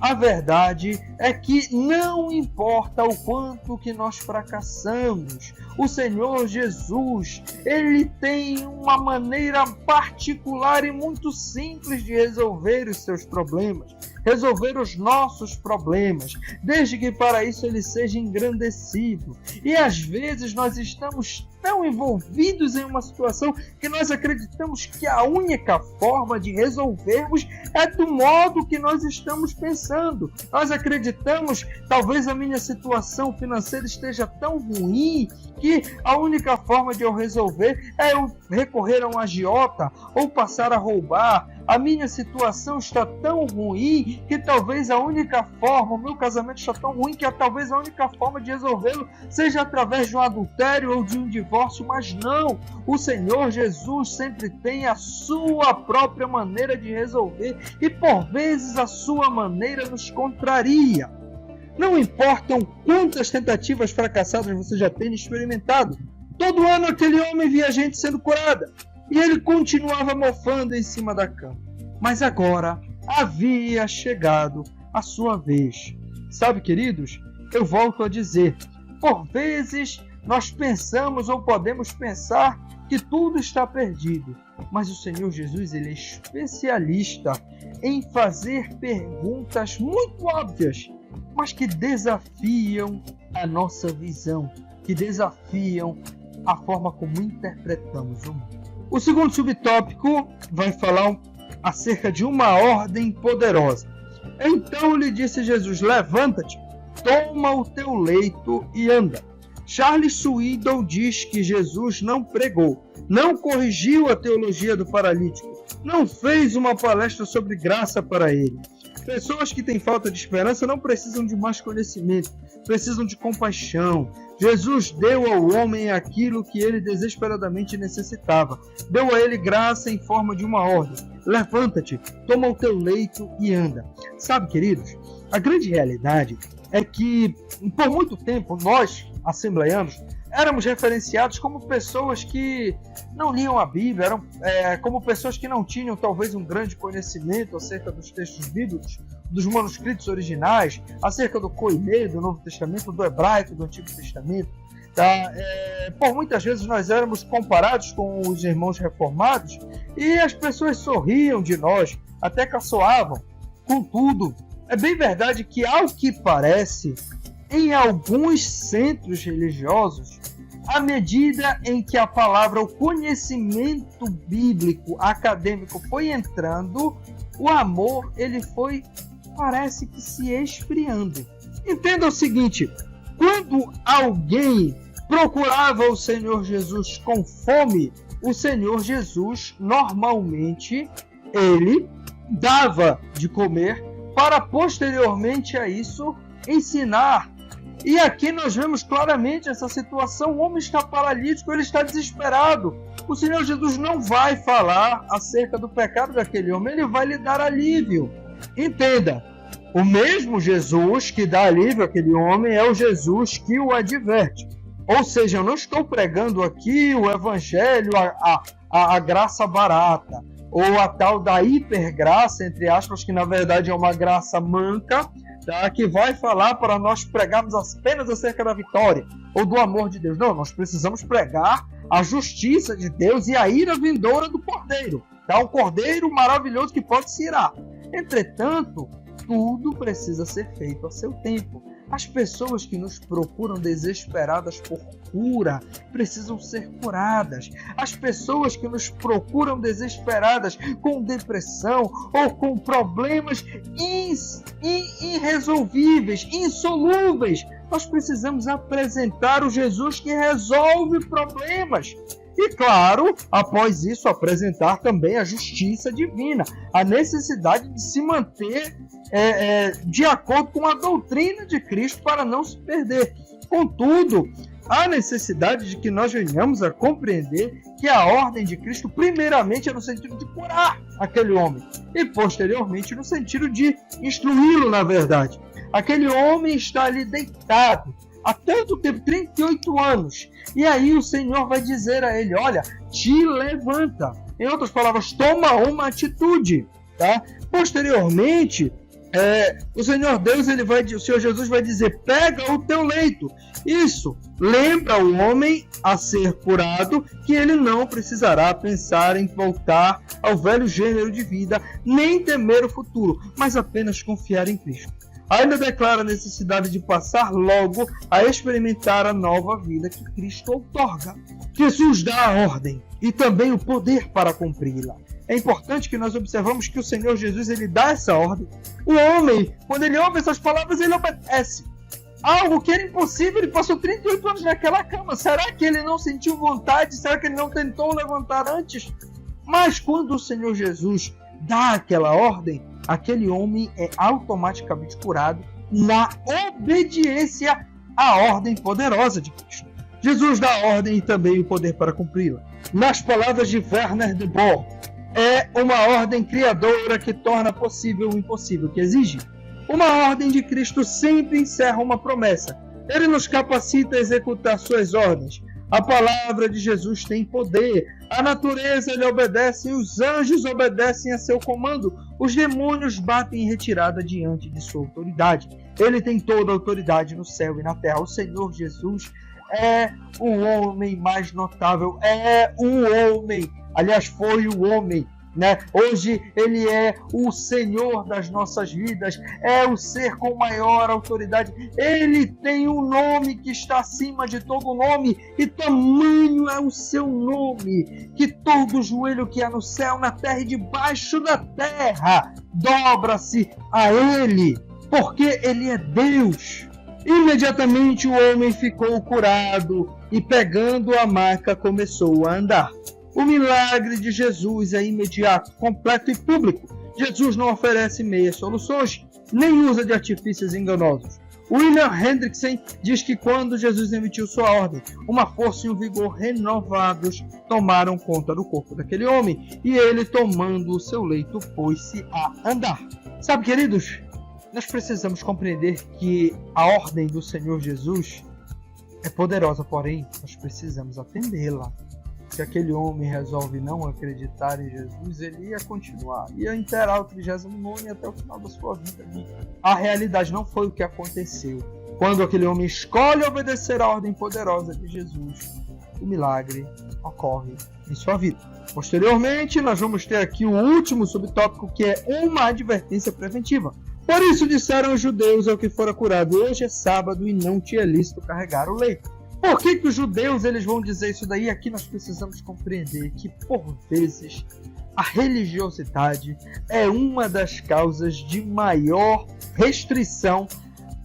a verdade é que não importa o quanto que nós fracassamos, o Senhor Jesus, ele tem uma maneira particular e muito simples de resolver os seus problemas, resolver os nossos problemas, desde que para isso ele seja engrandecido. E às vezes nós estamos tão envolvidos em uma situação que nós acreditamos que a única forma de resolvermos é do modo que nós estamos pensando. Nós acreditamos, talvez a minha situação financeira esteja tão ruim que a única forma de eu resolver é eu recorrer a um agiota ou passar a roubar. A minha situação está tão ruim que talvez a única forma, o meu casamento está tão ruim que talvez a única forma de resolvê-lo seja através de um adultério ou de um divórcio, mas não. O Senhor Jesus sempre tem a sua própria maneira de resolver e por vezes a sua maneira nos contraria. Não importam quantas tentativas fracassadas você já tenha experimentado. Todo ano aquele homem via gente sendo curada. E ele continuava mofando em cima da cama. Mas agora havia chegado a sua vez. Sabe, queridos, eu volto a dizer, por vezes nós pensamos ou podemos pensar que tudo está perdido. Mas o Senhor Jesus, ele é especialista em fazer perguntas muito óbvias, mas que desafiam a nossa visão, que desafiam a forma como interpretamos o mundo. O segundo subtópico vai falar acerca de uma ordem poderosa. Então lhe disse Jesus: levanta-te, toma o teu leito e anda. Charles Swindoll diz que Jesus não pregou, não corrigiu a teologia do paralítico, não fez uma palestra sobre graça para ele. Pessoas que têm falta de esperança não precisam de mais conhecimento, precisam de compaixão. Jesus deu ao homem aquilo que ele desesperadamente necessitava. Deu a ele graça em forma de uma ordem. Levanta-te, toma o teu leito e anda. Sabe, queridos, a grande realidade é que, por muito tempo, nós, assembleianos, éramos referenciados como pessoas que não liam a Bíblia, eram como pessoas que não tinham talvez um grande conhecimento acerca dos textos bíblicos, dos manuscritos originais, acerca do Koiné, do Novo Testamento, do hebraico, do Antigo Testamento. Tá? Por muitas vezes nós éramos comparados com os irmãos reformados e as pessoas sorriam de nós, até caçoavam. Contudo, é bem verdade que, ao que parece, em alguns centros religiosos, à medida em que a palavra, o conhecimento bíblico acadêmico foi entrando, o amor parece que se esfriando. Entenda o seguinte: quando alguém procurava o Senhor Jesus com fome, o Senhor Jesus normalmente ele dava de comer para posteriormente a isso ensinar. E aqui nós vemos claramente essa situação. O homem está paralítico, ele está desesperado. O Senhor Jesus não vai falar acerca do pecado daquele homem, ele vai lhe dar alívio. Entenda, o mesmo Jesus que dá alívio àquele homem é o Jesus que o adverte. Ou seja, eu não estou pregando aqui o evangelho, a graça barata, ou a tal da hipergraça, entre aspas, que na verdade é uma graça manca, tá? Que vai falar para nós pregarmos apenas acerca da vitória ou do amor de Deus. Não, nós precisamos pregar a justiça de Deus e a ira vindoura do Cordeiro, tá? Um Cordeiro maravilhoso que pode se irar. Entretanto, tudo precisa ser feito a seu tempo. As pessoas que nos procuram desesperadas por cura precisam ser curadas. As pessoas que nos procuram desesperadas com depressão ou com problemas irresolvíveis, insolúveis, nós precisamos apresentar o Jesus que resolve problemas. E claro, após isso, apresentar também a justiça divina, a necessidade de se manter de acordo com a doutrina de Cristo para não se perder. Contudo, há necessidade de que nós venhamos a compreender que a ordem de Cristo, primeiramente, é no sentido de curar aquele homem e, posteriormente, no sentido de instruí-lo na verdade. Aquele homem está ali deitado há tanto tempo, 38 anos, e aí o Senhor vai dizer a ele: olha, te levanta. Em outras palavras, toma uma atitude, tá? Posteriormente, o Senhor Jesus vai dizer: pega o teu leito. Isso lembra o homem a ser curado que ele não precisará pensar em voltar ao velho gênero de vida, nem temer o futuro, mas apenas confiar em Cristo. Ainda declara a necessidade de passar logo a experimentar a nova vida que Cristo outorga. Jesus dá a ordem e também o poder para cumpri-la. É importante que nós observamos que o Senhor Jesus ele dá essa ordem. O homem, quando ele ouve essas palavras, ele obedece. Algo que era impossível, ele passou 38 anos naquela cama. Será que ele não sentiu vontade? Será que ele não tentou levantar antes? Mas quando o Senhor Jesus dá aquela ordem, aquele homem é automaticamente curado na obediência à ordem poderosa de Cristo. Jesus dá a ordem e também o poder para cumpri-la. Nas palavras de Werner de Boer, é uma ordem criadora que torna possível o impossível, que exige. Uma ordem de Cristo sempre encerra uma promessa. Ele nos capacita a executar suas ordens. A palavra de Jesus tem poder. A natureza lhe obedece e os anjos obedecem a seu comando. Os demônios batem em retirada diante de sua autoridade. Ele tem toda a autoridade no céu e na terra. O Senhor Jesus é o homem mais notável. É o homem. Aliás, foi o homem, né? Hoje ele é o Senhor das nossas vidas, é o ser com maior autoridade. Ele tem um nome que está acima de todo nome, e tamanho é o seu nome, que todo joelho que há no céu, na terra e debaixo da terra dobra-se a ele, porque ele é Deus. Imediatamente o homem ficou curado e, pegando a maca, começou a andar. O milagre de Jesus é imediato, completo e público. Jesus não oferece meias soluções, nem usa de artifícios enganosos. William Hendrickson diz que quando Jesus emitiu sua ordem, uma força e um vigor renovados tomaram conta do corpo daquele homem, e ele, tomando o seu leito, pôs-se a andar. Sabe, queridos, nós precisamos compreender que a ordem do Senhor Jesus é poderosa, porém, nós precisamos atendê-la. Se aquele homem resolve não acreditar em Jesus, ele ia continuar, ia enterar o 39º até o final da sua vida. A realidade não foi o que aconteceu. Quando aquele homem escolhe obedecer à ordem poderosa de Jesus, o milagre ocorre em sua vida. Posteriormente, nós vamos ter aqui o último subtópico, que é uma advertência preventiva. Por isso disseram os judeus ao que fora curado: hoje é sábado e não te é lícito carregar o leito. Por que os judeus eles vão dizer isso daí? Aqui nós precisamos compreender que, por vezes, a religiosidade é uma das causas de maior restrição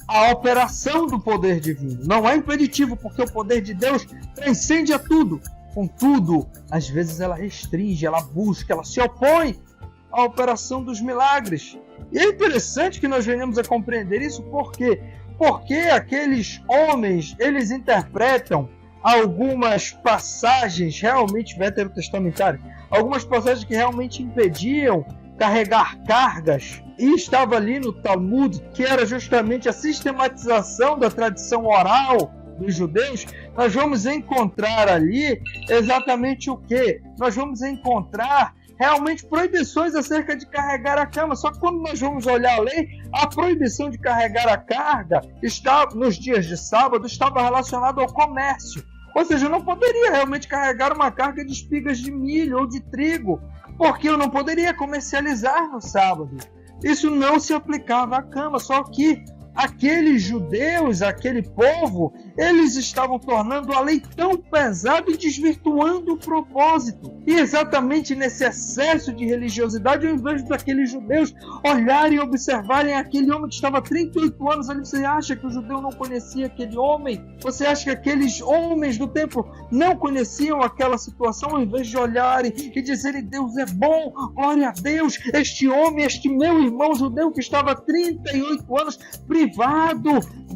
à operação do poder divino. Não é impeditivo, porque o poder de Deus transcende a tudo. Contudo, às vezes ela restringe, ela busca, ela se opõe à operação dos milagres. E é interessante que nós venhamos a compreender isso, porque aqueles homens, eles interpretam algumas passagens realmente veterotestamentárias, algumas passagens que realmente impediam carregar cargas, e estava ali no Talmud, que era justamente a sistematização da tradição oral dos judeus. Nós vamos encontrar ali exatamente o que? Nós vamos encontrar realmente proibições acerca de carregar a cama. Só que quando nós vamos olhar a lei, a proibição de carregar a carga nos dias de sábado estava relacionada ao comércio. Ou seja, eu não poderia realmente carregar uma carga de espigas de milho ou de trigo, porque eu não poderia comercializar no sábado. Isso não se aplicava à cama, só que aqueles judeus, aquele povo, eles estavam tornando a lei tão pesada e desvirtuando o propósito. E exatamente nesse excesso de religiosidade, ao invés daqueles judeus olharem e observarem aquele homem que estava há 38 anos ali, você acha que o judeu não conhecia aquele homem? Você acha que aqueles homens do templo não conheciam aquela situação? Ao invés de olharem e dizerem: Deus é bom, glória a Deus, este homem, este meu irmão judeu que estava há 38 anos privado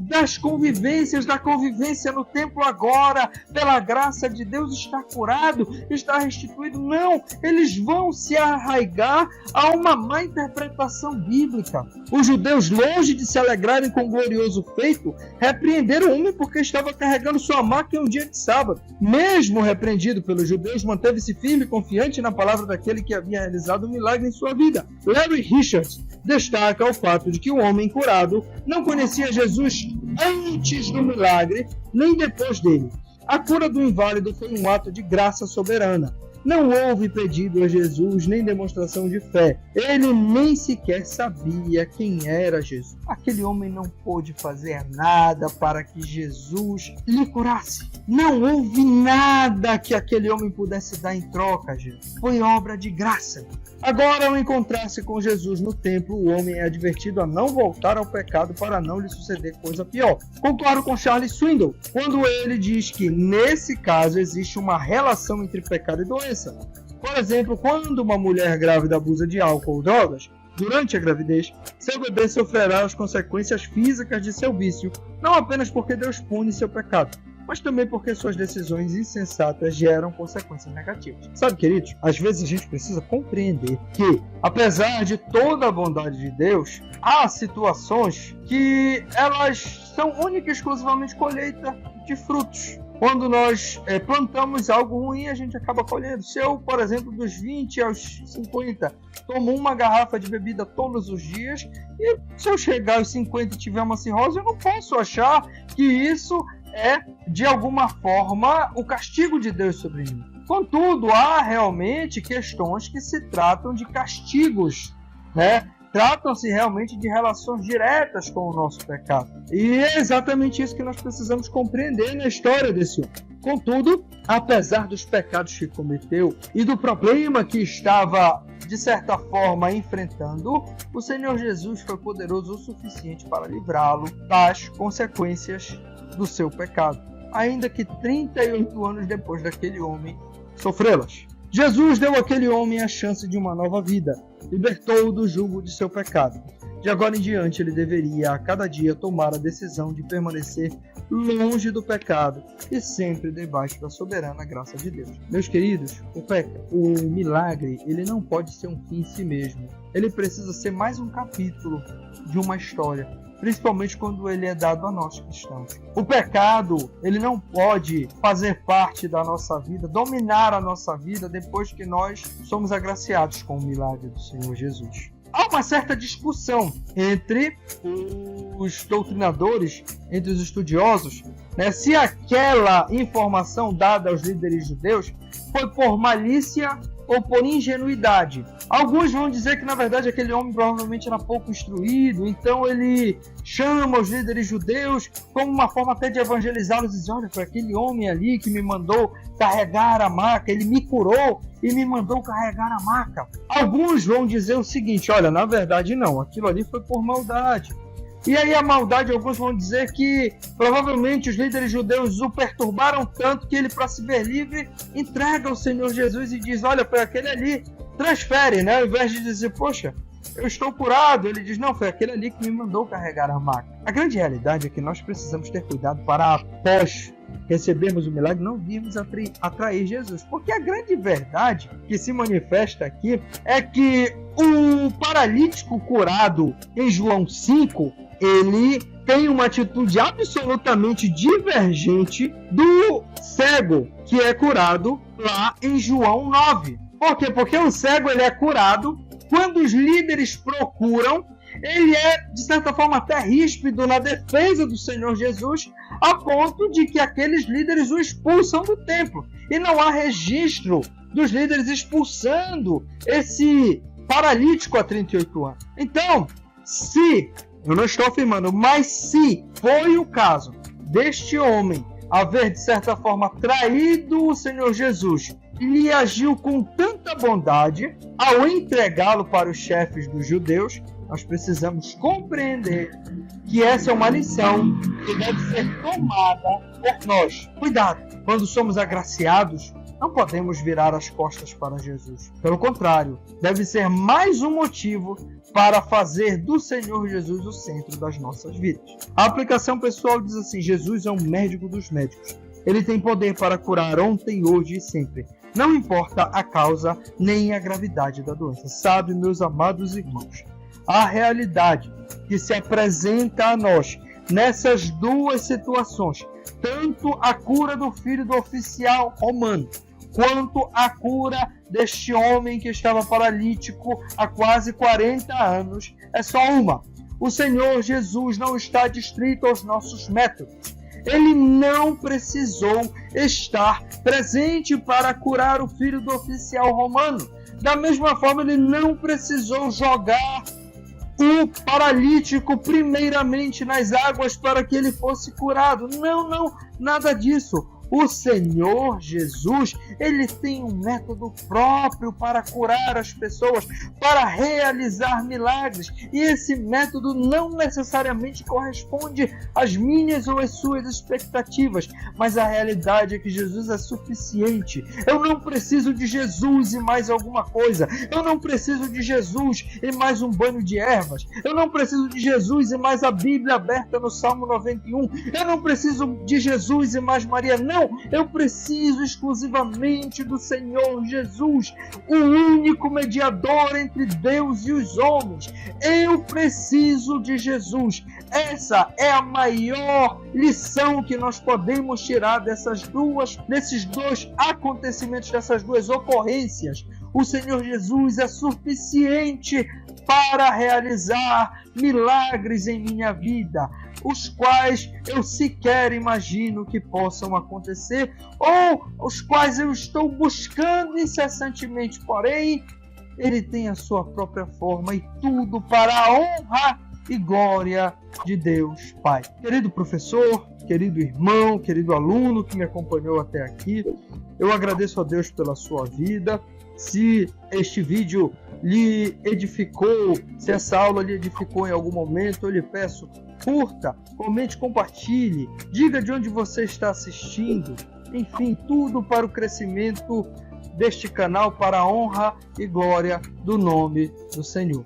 das convivências, da convivência no templo, agora, pela graça de Deus, está curado, está restituído. Não, eles vão se arraigar a uma má interpretação bíblica. Os judeus, longe de se alegrarem com o glorioso feito, repreenderam o homem porque estava carregando sua maca em um dia de sábado. Mesmo repreendido pelos judeus, manteve-se firme e confiante na palavra daquele que havia realizado um milagre em sua vida. Larry Richards destaca o fato de que o homem curado não conhecia Jesus antes do milagre, nem depois dele. A cura do inválido foi um ato de graça soberana. Não houve pedido a Jesus, nem demonstração de fé. Ele nem sequer sabia quem era Jesus. Aquele homem não pôde fazer nada para que Jesus lhe curasse. Não houve nada que aquele homem pudesse dar em troca, Jesus. Foi obra de graça. Agora, ao encontrar-se com Jesus no templo, o homem é advertido a não voltar ao pecado para não lhe suceder coisa pior. Concordo com Charles Swindoll quando ele diz que, nesse caso, existe uma relação entre pecado e doença. Por exemplo, quando uma mulher grávida abusa de álcool ou drogas, durante a gravidez, seu bebê sofrerá as consequências físicas de seu vício, não apenas porque Deus pune seu pecado, mas também porque suas decisões insensatas geram consequências negativas. Sabe, queridos, às vezes a gente precisa compreender que, apesar de toda a bondade de Deus, há situações que elas são única e exclusivamente colheita de frutos. Quando nós plantamos algo ruim, a gente acaba colhendo. Se eu, por exemplo, dos 20 aos 50, tomo uma garrafa de bebida todos os dias, e se eu chegar aos 50 e tiver uma cirrose, eu não posso achar que isso é, de alguma forma, o castigo de Deus sobre mim. Contudo, há realmente questões que se tratam de castigos, né? Tratam-se realmente de relações diretas com o nosso pecado. E é exatamente isso que nós precisamos compreender na história desse homem. Contudo, apesar dos pecados que cometeu e do problema que estava, de certa forma, enfrentando, o Senhor Jesus foi poderoso o suficiente para livrá-lo das consequências do seu pecado, ainda que 38 anos depois daquele homem sofrê-las. Jesus deu àquele homem a chance de uma nova vida, libertou-o do jugo de seu pecado. De agora em diante, ele deveria a cada dia tomar a decisão de permanecer longe do pecado e sempre debaixo da soberana graça de Deus. Meus queridos, o milagre, ele não pode ser um fim em si mesmo. Ele precisa ser mais um capítulo de uma história, principalmente quando ele é dado a nós cristãos. O pecado, ele não pode fazer parte da nossa vida, dominar a nossa vida depois que nós somos agraciados com o milagre do Senhor Jesus. Ao uma certa discussão entre os doutrinadores, entre os estudiosos, né, se aquela informação dada aos líderes judeus foi por malícia ou por ingenuidade. Alguns vão dizer que, na verdade, aquele homem provavelmente era pouco instruído, então ele chama os líderes judeus como uma forma até de evangelizá-los e dizer: olha, foi aquele homem ali que me mandou carregar a maca, ele me curou e me mandou carregar a maca. Alguns vão dizer o seguinte: olha, na verdade não, aquilo ali foi por maldade. E aí a maldade, alguns vão dizer que provavelmente os líderes judeus o perturbaram tanto que ele, para se ver livre, entrega ao Senhor Jesus e diz: olha, foi aquele ali, transfere, né? Ao invés de dizer: poxa, eu estou curado, ele diz: não, foi aquele ali que me mandou carregar a maca. A grande realidade é que nós precisamos ter cuidado para, após recebermos o milagre, não virmos atrair Jesus. Porque a grande verdade que se manifesta aqui é que o paralítico curado em João 5, ele tem uma atitude absolutamente divergente do cego que é curado lá em João 9. Por quê? Porque o cego ele é curado quando os líderes procuram. Ele é, de certa forma, até ríspido na defesa do Senhor Jesus, a ponto de que aqueles líderes o expulsam do templo. E não há registro dos líderes expulsando esse paralítico há 38 anos. Então, se, eu não estou afirmando, mas se foi o caso deste homem haver, de certa forma, traído o Senhor Jesus, ele agiu com tanta bondade ao entregá-lo para os chefes dos judeus, nós precisamos compreender que essa é uma lição que deve ser tomada por nós. Cuidado, quando somos agraciados, não podemos virar as costas para Jesus. Pelo contrário, deve ser mais um motivo para fazer do Senhor Jesus o centro das nossas vidas. A aplicação pessoal diz assim: Jesus é um médico dos médicos. Ele tem poder para curar ontem, hoje e sempre. Não importa a causa nem a gravidade da doença. Sabe, meus amados irmãos, a realidade que se apresenta a nós nessas duas situações, tanto a cura do filho do oficial romano, quanto a cura deste homem que estava paralítico há quase 40 anos, é só uma. O Senhor Jesus não está distrito aos nossos métodos. Ele não precisou estar presente para curar o filho do oficial romano. Da mesma forma, ele não precisou jogar o paralítico primeiramente nas águas para que ele fosse curado. Não, nada disso. O Senhor Jesus, ele tem um método próprio para curar as pessoas, para realizar milagres. E esse método não necessariamente corresponde às minhas ou às suas expectativas, mas a realidade é que Jesus é suficiente. Eu não preciso de Jesus e mais alguma coisa. Eu não preciso de Jesus e mais um banho de ervas. Eu não preciso de Jesus e mais a Bíblia aberta no Salmo 91. Eu não preciso de Jesus e mais Maria. Não, eu preciso exclusivamente do Senhor Jesus, o único mediador entre Deus e os homens. Eu preciso de Jesus. Essa é a maior lição que nós podemos tirar desses dois acontecimentos, dessas duas ocorrências. O Senhor Jesus é suficiente para realizar milagres em minha vida, os quais eu sequer imagino que possam acontecer, ou os quais eu estou buscando incessantemente. Porém, ele tem a sua própria forma, e tudo para a honra e glória de Deus Pai. Querido professor, querido irmão, querido aluno que me acompanhou até aqui, eu agradeço a Deus pela sua vida. Se este vídeo lhe edificou, se essa aula lhe edificou em algum momento, eu lhe peço: curta, comente, compartilhe, diga de onde você está assistindo. Enfim, tudo para o crescimento deste canal, para a honra e glória do nome do Senhor.